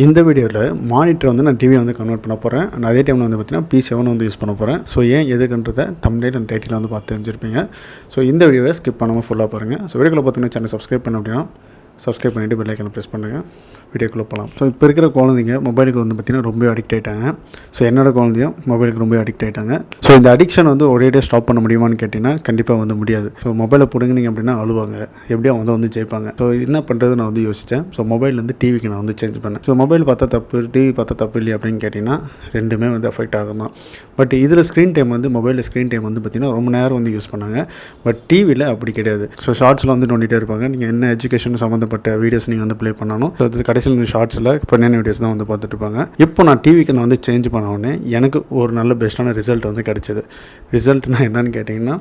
இந்த வீடியோவில் மானிட்டர் வந்து நான் டிவி வந்து கன்வெர்ட் பண்ண போகிறேன். அதே டைமில் வந்து பார்த்தீங்கன்னா P7 வந்து யூஸ் பண்ண போகிறேன். ஸோ ஏன் எதுக்குன்றதை தம்ப்நெயில் அண்ட் டைட்டில் வந்து பார்த்து தெரிஞ்சிருப்பீங்க. ஸோ இந்த வீடியோவை ஸ்கிப் பண்ணாமல் ஃபுல்லாக பாருங்கள். ஸோ வீடியோக்குள்ள பார்த்தீங்கன்னா சேனல் சப்ஸ்கிரைப் பண்ண அப்படின்னா சப்ஸ்கிரைப் பண்ணிவிட்டு பெல் ஐக்கனை ப்ரெஸ் பண்ணுங்கள். வீடியோக்குள்ளே போகலாம். ஸோ இப்போ இருக்கிற குழந்தைங்க மொபைலுக்கு வந்து பார்த்திங்கன்னா ரொம்ப அடிக்ட் ஆகிட்டாங்க. ஸோ என்னோடய குழந்தையும் மொபைலுக்கு ரொம்ப அடிக்ட் ஆகிட்டாங்க. ஸோ இந்த அடிக்ஷன் வந்து ஒரேடியாக ஸ்டாப் பண்ண முடியுமான்னு கேட்டிங்கன்னா கண்டிப்பாக வந்து முடியாது. ஸோ மொபைலை பிடுங்கினீங்க அப்படின்னா அழுவாங்க, எப்படியும் வந்து ஜெயிப்பாங்க. ஸோ என்ன பண்ணுறது நான் வந்து யோசித்தேன். ஸோ மொபைல்லேருந்து டிவிக்கு நான் வந்து சேஞ்ச் பண்ணேன். ஸோ மொபைல் பார்த்தா தப்பு, டிவி பார்த்தா தப்பு இல்லையா அப்படின்னு கேட்டிங்கன்னா ரெண்டுமே வந்து அஃபெக்ட் ஆகும் தான். பட் இதில் ஸ்க்ரீன் டைம் வந்து மொபைலில் ஸ்க்ரீன் டைம் வந்து பார்த்திங்கன்னா ரொம்ப நேரம் வந்து யூஸ் பண்ணாங்க. பட் டிவியில் அப்படி கிடையாது. ஸோ ஷார்ட்ஸில் வந்து நோண்டிகிட்டே இருப்பாங்க. நீங்கள் என்ன எஜுகேஷன் சம்மந்தப்பட்ட வீடியோஸ் நீங்கள் வந்து ப்ளே பண்ணணும். ஸோ அது கடைசியில் இந்த ஷார்ட்ஸில் பண்ண வீடியோஸ் தான் வந்து பார்த்துட்டு இருப்பாங்க. இப்போ நான் டிவிக்கு நான் வந்து சேஞ்ச் பண்ண உடனே எனக்கு ஒரு நல்ல பெஸ்ட்டான ரிசல்ட் வந்து கிடச்சிது. ரிசல்ட்னா என்னன்னு கேட்டிங்கன்னா,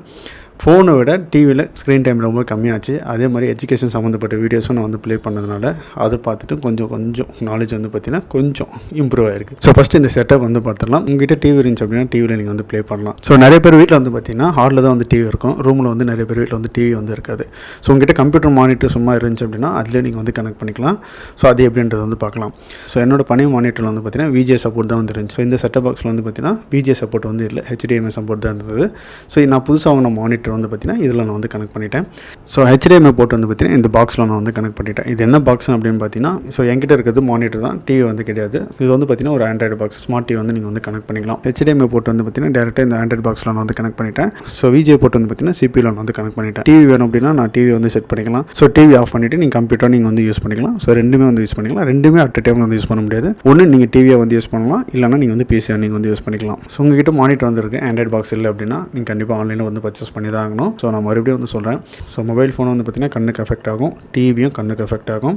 ஃபோனை விட டிவியில் ஸ்க்ரீன் டைம் ரொம்ப கம்மியாச்சு. அதே மாதிரி எஜுகேஷன் சம்மந்தப்பட்ட வீடியோஸும் நான் வந்து ப்ளே பண்ணதுனால அதை பார்த்துட்டு கொஞ்சம் நாலேஜ் வந்து பார்த்திங்கன்னா கொஞ்சம் இம்ப்ரூவ் ஆகிருக்கு. ஸோ ஃபஸ்ட்டு இந்த செட்டப் வந்து பார்த்துடலாம். உங்கள்கிட்ட டிவி இருந்துச்சு அப்படின்னா டிவியில் நீங்கள் வந்து ப்ளே பண்ணலாம். ஸோ நிறைய பேர் வீட்டில் வந்து பார்த்திங்கன்னா ஹாலில் தான் வந்து டிவி இருக்கும், ரூமில் வந்து நிறைய பேர் வீட்டில் வந்து டிவி வந்து இருக்காது. ஸோ உங்கள்கிட்ட கம்ப்யூட்டர் மானிட்டர் சும்மா இருந்துச்சு அப்படின்னா அதிலே நீங்கள் வந்து கனெக்ட் பண்ணிக்கலாம். ஸோ அது எப்படின்றது வந்து பார்க்கலாம். ஸோ என்னோட பழைய மானிட்டரில் வந்து பார்த்திங்கன்னா VGA சப்போர்ட் தான் வந்து இருந்துச்சு. ஸோ இந்த செட்டப் பாக்ஸில் வந்து பார்த்திங்கன்னா VGA சப்போர்ட் வந்து இல்லை, HDMI சப்போர்ட் தான் இருந்தது. ஸோ நான் புதுசாக வாங்கின மானிட்டர் வந்து பார்த்திங்கன்னா இதில் நான் வந்து கனெக்ட் பண்ணிட்டேன். ஸோ HDMI போர்ட் வந்து பார்த்திங்கன்னா இந்த பாக்ஸில் நான் வந்து கனெக்ட் பண்ணிட்டேன். இது என்ன பாக்ஸ் அப்படின்னு பார்த்தீங்கன்னா, ஸோ என்கிட்ட இருக்கிறது மானிட்டர் தான், டிவி வந்து கிடையாது. இது வந்து பார்த்திங்கன்னா ஒரு ஆண்ட்ராய்டு பாக்ஸ், ஸ்மார்ட் டிவி வந்து நீங்கள் வந்து கனெக்ட் பண்ணிக்கலாம். HDMI போர்ட் வந்து பார்த்திங்கன்னா டேரெக்டாக இந்த ஆண்ட்ராய்டு பாக்ஸில் நான் வந்து கனெக்ட் பண்ணிட்டேன். ஸோ VGA போர்ட் வந்து பார்த்திங்கன்னா CPU நான் வந்து கனெக்ட் பண்ணிட்டேன். டிவி வேணும் அப்படின்னா நான் டிவி வந்து செட் பண்ணிக்கலாம். ஸோ டிவி ஆஃப் பண்ணிவிட்டு நீங்கள் கம்ப்யூட்டர் நீங்கள் வந்து யூஸ் பண்ணிக்கலாம். ஸோ ரெண்டுமே வந்து யூஸ் பண்ணிக்கலாம். ரெண்டுமே அட் டைமில் வந்து யூஸ் பண்ண முடியாது. ஒன்று நீங்கள் டிவியை வந்து யூஸ் பண்ணலாம், இல்லைனா நீங்கள் வந்து PC நீங்கள் வந்து யூஸ் பண்ணிக்கலாம். ஸோ உங்ககிட்ட மானிட்டர் வந்து இருக்குது, ஆண்ட்ராய்டு பாக்ஸ் இல்லை அப்படின்னா நீங்கள் கண்டிப்பாக ஆன்லைனில் வந்து பர்ச்சேஸ் பண்ணி தான் ஆகணும். ஸோ நான் மறுபடியும் வந்து சொல்கிறேன். ஸோ மொபைல் ஃபோன் வந்து பார்த்திங்கன்னா கண்ணுக்கு எஃபெக்ட் ஆகும், டிவியும் கண்ணுக்கு எஃபெக்ட் ஆகும்.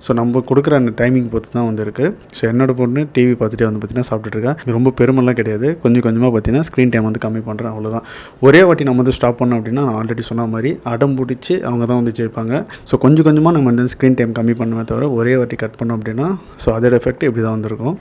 ஸோ நம்ம கொடுக்குற அந்த டைமிங் பொறுத்து தான் வந்து இருக்குது. ஸோ என்னோட பொண்ணு டிவி பார்த்துட்டே வந்து பார்த்திங்கன்னா சாப்பிட்டுட்டு இருக்கா. இது ரொம்ப பெருமெல்லாம் கிடையாது, கொஞ்சமாக பார்த்திங்கன்னா ஸ்க்ரீன் டைம் வந்து கம்மி பண்ணுறேன், அவ்வளோதான். ஒரே வாட்டி நம்ம வந்து ஸ்டாப் பண்ணோம் அப்படின்னா நான் ஆல்ரெடி சொன்ன மாதிரி அடம் பிடிச்சி அவங்க தான் வந்து ஜெயிப்பாங்க. ஸோ கொஞ்சமாக நம்ம வந்து ஸ்க்ரீன் டைம் கம்மி பண்ணுமே தவிர ஒரே வாட்டி கட் பண்ணோம் அப்படின்னா ஸோ அதோட எஃபெக்ட் இப்படி தான் வந்துருக்கும்.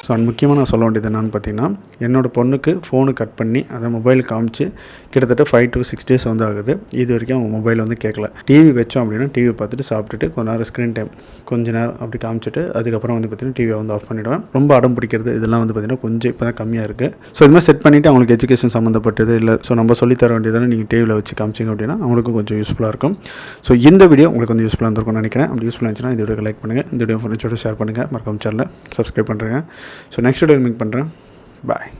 ஸோ முக்கியமாக நான் சொல்ல வேண்டியது என்னென்னு பார்த்தீங்கன்னா, என்னோடய பொண்ணுக்கு ஃபோனு கட் பண்ணி அதை மொபைல் காமிச்சு கிட்டத்தட்ட 5 to 6 days வந்து ஆகுது. இது வரைக்கும் அவங்க மொபைல் வந்து கேட்கல. டிவி வச்சோம் அப்படின்னா டிவி பார்த்துட்டு சாப்பிட்டுட்டு கொஞ்ச நேரம் ஸ்க்ரீன் டைம் கொஞ்ச நேரம் அப்படி காமிச்சிட்டு அதுக்கப்புறம் வந்து பார்த்திங்கன்னா டிவியை வந்து ஆஃப் பண்ணிவிடுவேன். ரொம்ப அடம் பிடிக்கிறது இதெல்லாம் வந்து பார்த்திங்கன்னா கொஞ்சம் இப்போ தான் கம்மியாக இருக்குது. ஸோ இது மாதிரி செட் பண்ணிவிட்டு அவங்களுக்கு எஜுகேஷன் சம்மந்தப்பட்டது இல்லை, ஸோ நம்ம சொல்லித்தர வேண்டியதானே நீங்கள் டிவியில் வச்சு காமிச்சிங்க அப்படின்னா அவங்களுக்கும் கொஞ்சம் யூஸ்ஃபுல்லாக இருக்கும். ஸோ இந்த வீடியோ உங்களுக்கு வந்து யூஸ்ஃபுல்லாக இருந்திருக்கும்னு நினைக்கிறேன். அப்படி யூஸ்ஃபுல்லாக இருந்துச்சுன்னா இந்த வீடியோ லைக் பண்ணுங்கள், இந்த வீடியோ ஃப்ரெண்ட்ஸோட ஷேர் பண்ணுங்கள், மறக்காம சேனலை சப்ஸ்கிரைப் பண்ணுறேங்க. ஸோ நெக்ஸ்ட் வீடியோ மீட் பண்ணுறேன். பாய்.